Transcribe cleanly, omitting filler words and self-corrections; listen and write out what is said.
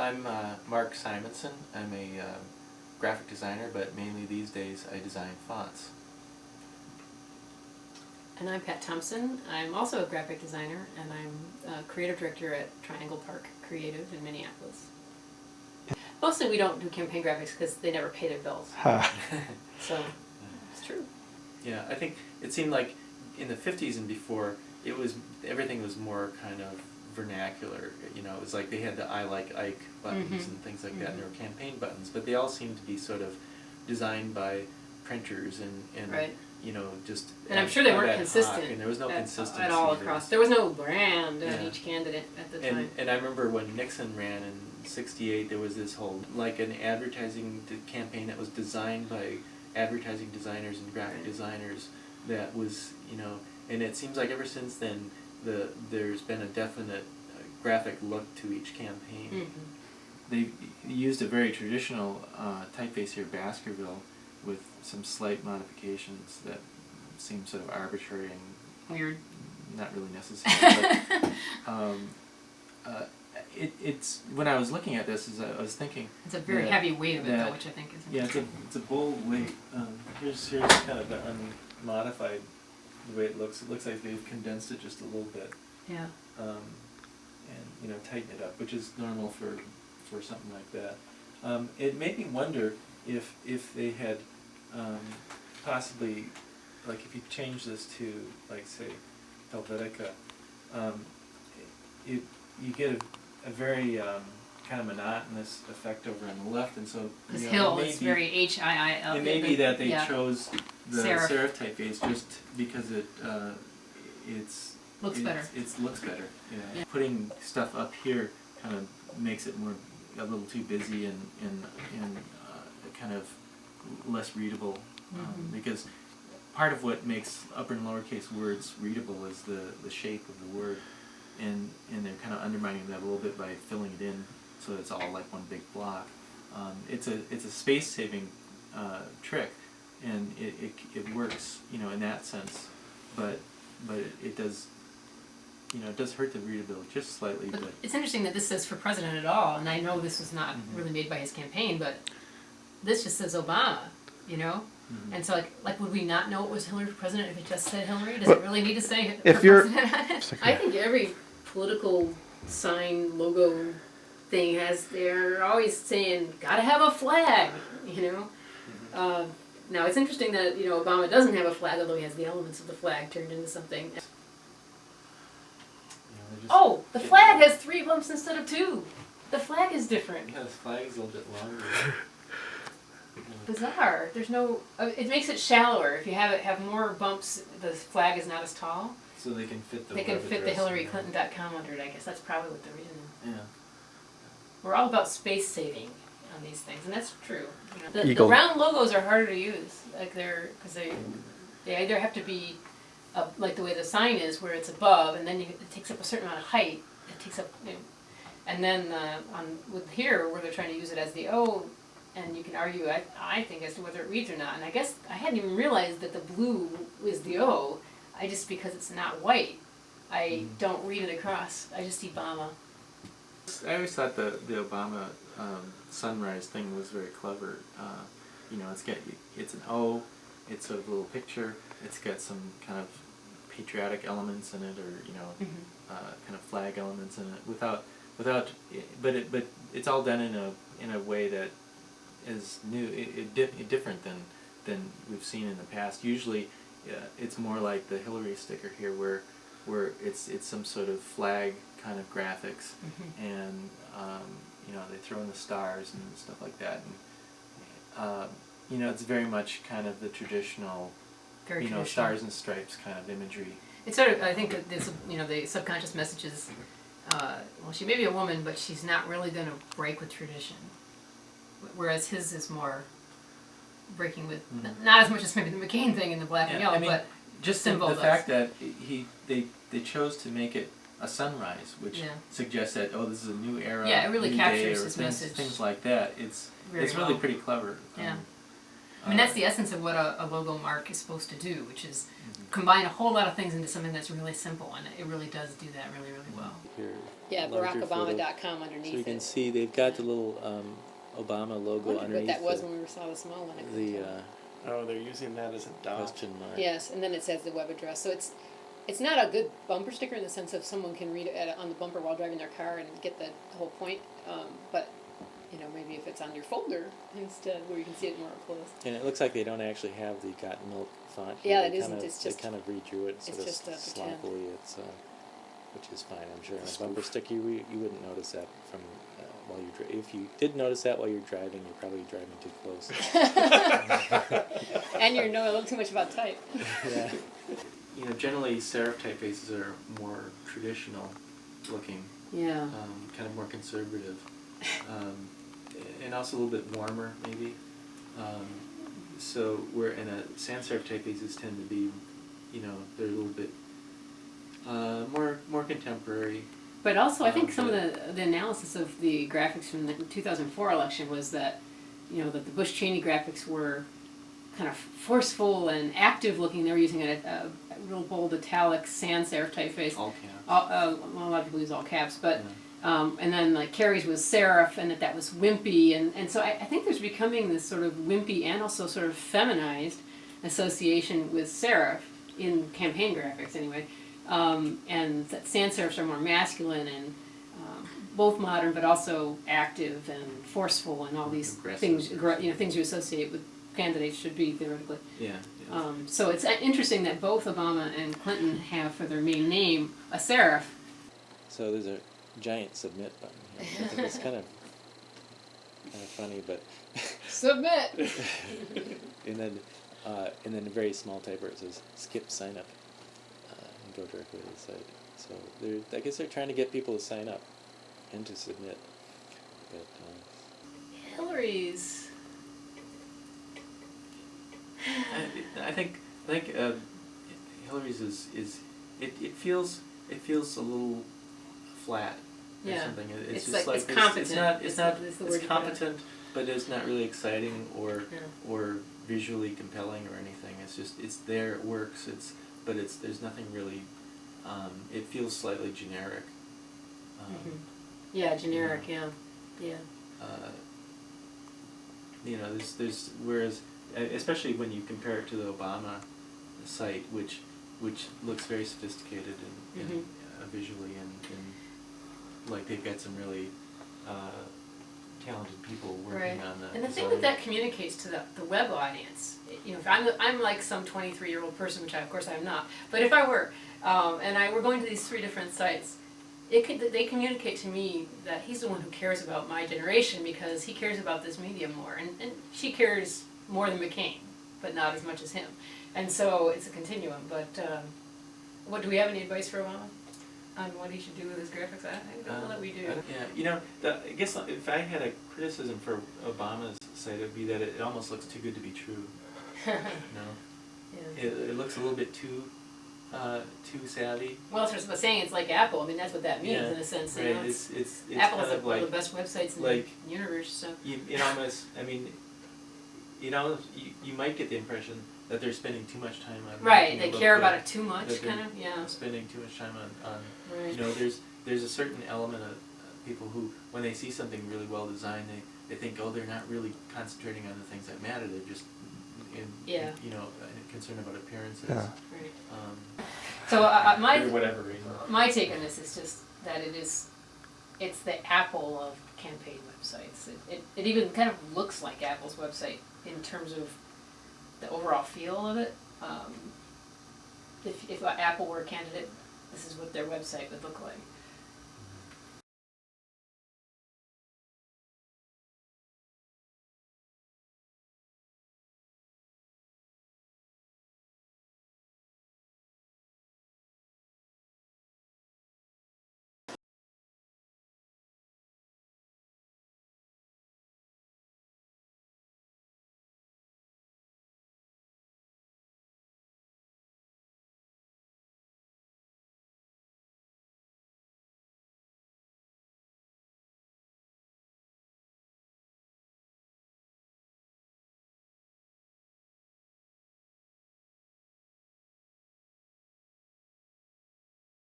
I'm Mark Simonson. I'm a graphic designer, but mainly these days I design fonts. And I'm Pat Thompson. I'm also a graphic designer, and I'm a creative director at Triangle Park Creative in Minneapolis. Mostly we don't do campaign graphics because they never pay their bills. So, it's true. Yeah, I think it seemed like in the 50s and before, everything was more kind of vernacular. You know, it was like they had the I Like Ike buttons and things like that, and there were campaign buttons, but they all seemed to be sort of designed by printers and right. you know, just and I'm sure they weren't consistent. And there was no consistency at all across. There was no brand on each candidate at the time. And I remember when Nixon ran in '68, there was this whole like an advertising campaign that was designed by advertising designers and graphic designers. That was, you know, and it seems like ever since then there's been a definite graphic look to each campaign. They used a very traditional typeface here, Baskerville, with some slight modifications that seem sort of arbitrary and weird, not really necessary. But it's when I was looking at this, I was thinking it's a very heavy weight of it, though, which I think is it's a bold weight. Here's kind of the unmodified the way it looks. It looks like they've condensed it just a little bit. Yeah. And you know, tighten it up, which is normal for something like that. It made me wonder if they had possibly, like if you change this to, like, say, Helvetica, you get a very kind of monotonous effect over on the left, and so this hill is very H-I-I-L. It may be that they chose the serif typeface just because it looks better. It looks better. Yeah. Putting stuff up here kind of makes it a little too busy and kind of less readable, because part of what makes upper and lowercase words readable is the shape of the word, and they're kind of undermining that a little bit by filling it in so it's all like one big block. It's a space saving trick, and it works, you know, in that sense, but it does. You know, it does hurt the readability just slightly. But it's interesting that this says for president at all, and I know this was not really made by his campaign, but this just says Obama, you know? And so, like, would we not know it was Hillary for president if it just said Hillary? Does it really need to say for president on it? I think every political sign, logo thing they're always saying, gotta have a flag, you know? Now, it's interesting that, you know, Obama doesn't have a flag, although he has the elements of the flag turned into something. Oh, the flag has 3 bumps instead of 2. The flag is different. Yeah, the flag is a little bit longer. Bizarre. There's no. It makes it shallower. If you have more bumps, the flag is not as tall. So they can fit the. They can fit the HillaryClinton.com under it. I guess that's probably what the reason is. Yeah. We're all about space saving on these things, and that's true. You know, the round logos are harder to use. Like because they either have to be. Like the way the sign is, where it's above, and then it takes up a certain amount of height. It takes up, you know, and then with here, where they're trying to use it as the O, and you can argue, I think, as to whether it reads or not. And I guess I hadn't even realized that the blue is the O. Because it's not white, I don't read it across. I just see Obama. I always thought the Obama sunrise thing was very clever. You know, it's an O. It's a little picture. It's got some kind of patriotic elements in it, or you know, kind of flag elements in it. But it's all done in a way that is new, different than we've seen in the past. Usually, it's more like the Hillary sticker here, where it's some sort of flag kind of graphics, and you know, they throw in the stars and stuff like that. And, you know, it's very much kind of the traditional, stars and stripes kind of imagery. It's sort of, I think that this, you know, the subconscious message is, well, she may be a woman, but she's not really going to break with tradition. Whereas his is more breaking with, not as much as maybe the McCain thing in the black and yellow, I mean, but just the fact that they chose to make it a sunrise, which suggests that, this is a new era. Yeah, it really new captures day, his things, message. Things like that. It's really pretty clever. Yeah. I mean, that's the essence of what a logo mark is supposed to do, which is combine a whole lot of things into something that's really simple, and it really does do that really, really well. Here, Yeah, BarackObama.com underneath it. So you can see they've got the little Obama logo underneath. What that was when we saw the small one. Oh, they're using that as a dot. Question mark. Yes, and then it says the web address. So it's not a good bumper sticker in the sense of someone can read it on the bumper while driving their car and get the whole point. But you know, maybe if it's on your folder instead, where you can see it more up close. And it looks like they don't actually have the Got Milk font here. Yeah, they it isn't. Kind of, it's just, they kind of redrew it sort of sloppily. It's which is fine, I'm sure. On a bumper sticker, you wouldn't notice that from while you're if you did notice that while you're driving, you're probably driving too close. And you know a little too much about type. Yeah. You know, generally serif typefaces are more traditional looking. Yeah. Kind of more conservative. And also a little bit warmer, maybe. So we're in sans serif typefaces tend to be, you know, they're a little bit more contemporary. But also, I think some of the analysis of the graphics from the 2004 election was that, you know, that the Bush-Cheney graphics were kind of forceful and active looking. They were using a real bold italic sans serif typeface. All caps. A lot of people use all caps, but and then like Kerry's was serif, and that was wimpy, and so I think there's becoming this sort of wimpy and also sort of feminized association with serif in campaign graphics anyway. And that sans serifs are more masculine and both modern, but also active and forceful, and all these things, things you associate with candidates should be theoretically. Yeah. So it's interesting that both Obama and Clinton have for their main name a serif. So there's a giant submit button here. I think it's kind of funny, but Submit. and then a very small type where it says skip sign up. Go directly to the site. So I guess they're trying to get people to sign up and to submit. But Hillary's. I think Hillary's is it feels a little flat or something. It's just like it's competent. It's competent, but it's not really exciting or visually compelling or anything. It's there. It works. But there's nothing really. It feels slightly generic. Yeah, generic. Yeah. You know, there's whereas especially when you compare it to the Obama site, which looks very sophisticated and visually and like they've got some really talented people working on that. And the thing that communicates to the web audience, you know, if I'm like some 23-year-old person, which of course I'm not, but if I were, and we're going to these 3 different sites, they communicate to me that he's the one who cares about my generation because he cares about this medium more, and she cares more than McCain, but not as much as him. And so it's a continuum. But do we have any advice for Obama on what he should do with his graphics? I don't know that we do. Yeah, you know, I guess if I had a criticism for Obama's site, it would be that it almost looks too good to be true. No, Yeah. it looks a little bit too savvy. Well, that's what I'm saying. It's like Apple. I mean, that's what that means in a sense. Right. You know, It's Apple kind is of one like of the best websites in like the universe. So it almost. I mean, you know, you might get the impression that they're spending too much time on. Right. They care about it too much, kind of. Yeah. Spending too much time on. Right. You know, there's a certain element of people who, when they see something really well designed, they think, oh, they're not really concentrating on the things that matter. They're just concerned about appearances. Yeah. Right. So For whatever reason. my take on this is just that it's the Apple of campaign websites. It even kind of looks like Apple's website in terms of the overall feel of it. If Apple were a candidate, this is what their website would look like.